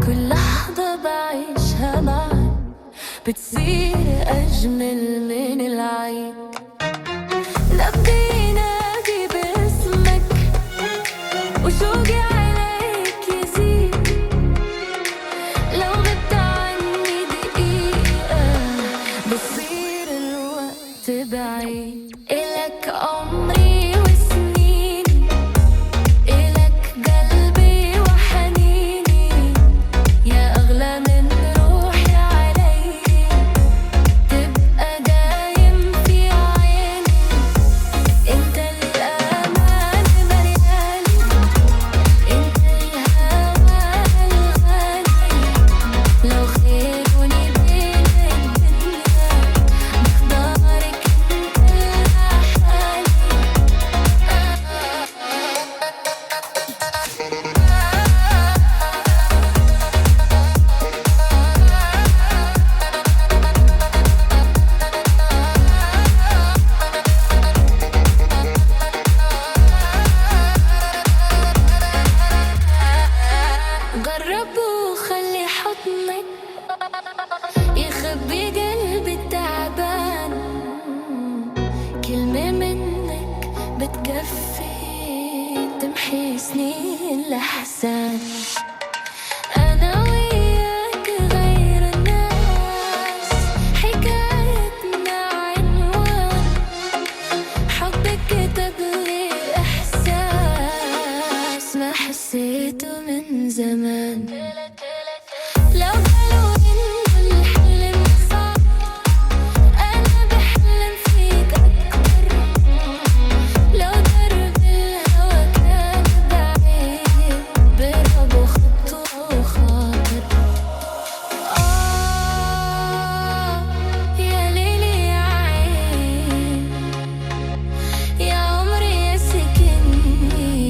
كل لحظة بعيشها معاك بتصير أجمل من العيد. نبضي ينادي باسمك وشوقي عليك يزيد. لو غبت عني دقيقة بصير الوقت بعيد. إلك عمري وسنيني، إلك قلبي وحنيني، يا أغلى من روحي علي. تبقى دايم في عيني، انت الأمان ملياني، انت الهوى الغالي. لو خيروني بين الدنيا بختارك انت لحالي. جرب وخلي حضنك يخبي قلبي التعبان. كلمة منك بتكفي تمحي سنين الأحزان. أنا وياك غير الناس، حكايتنا عنوان حبك كتب لي إحساس ما حسيته من زمان. لو قالوا إنه الحلم صعب أنا بحلم فيك أكتر. لو درب الهوى كان بعيد برب وخطوة وخاطر. يا ليلي يا عين، يا عمري يا سكني.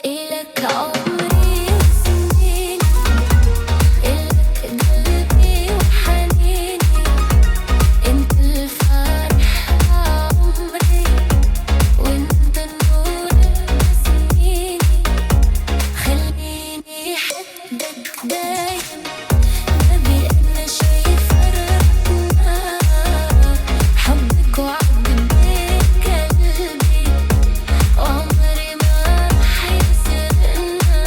إلك عمري وسنيني، إلك قلبي وحنيني، انت الفرح عمري، وانت النور بسنيني. خليني حدك دايم، نبي أنا شي فرقنا. حبك وعد بين قلبي، وعمري ما رح يسرقنا.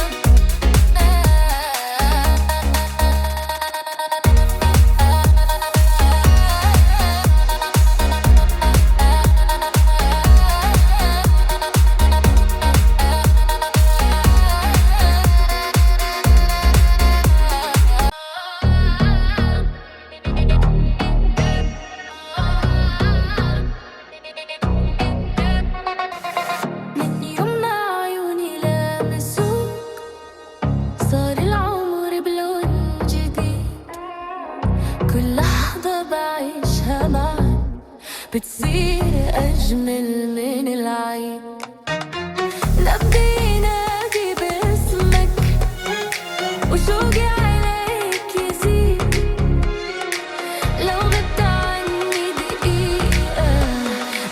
من يوم ما عيوني لامسوك صار العمر بلون جديد. كل لحظة بعيشها معاك بتصير أجمل من العيد. نبضي ينادي باسمك وشوقي عليك يزيد. لو غبت عني دقيقة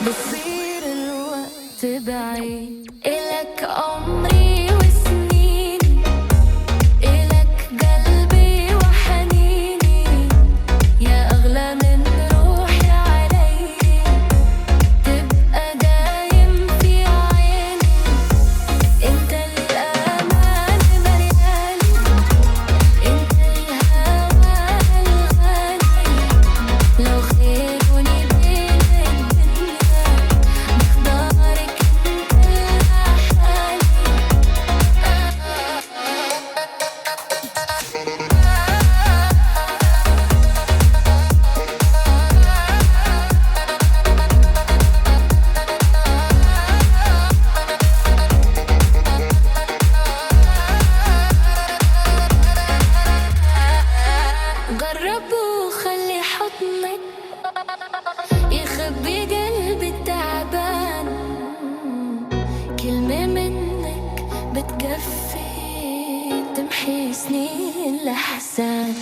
بصير الوقت بعيد. إلك عمري وسنيني، إلك قلبي وحنيني، يا أغلى من روحي علي. تبقى دايم في عيني، انت الأمان ملياني، انت الهوى الغالي. لو خيروني بين الدنيا بختارك انت لحالي. جرب وخلي حضنك يخبي قلبي التعبان. كلمة منك بتكفي تمحي سنين الأحزان.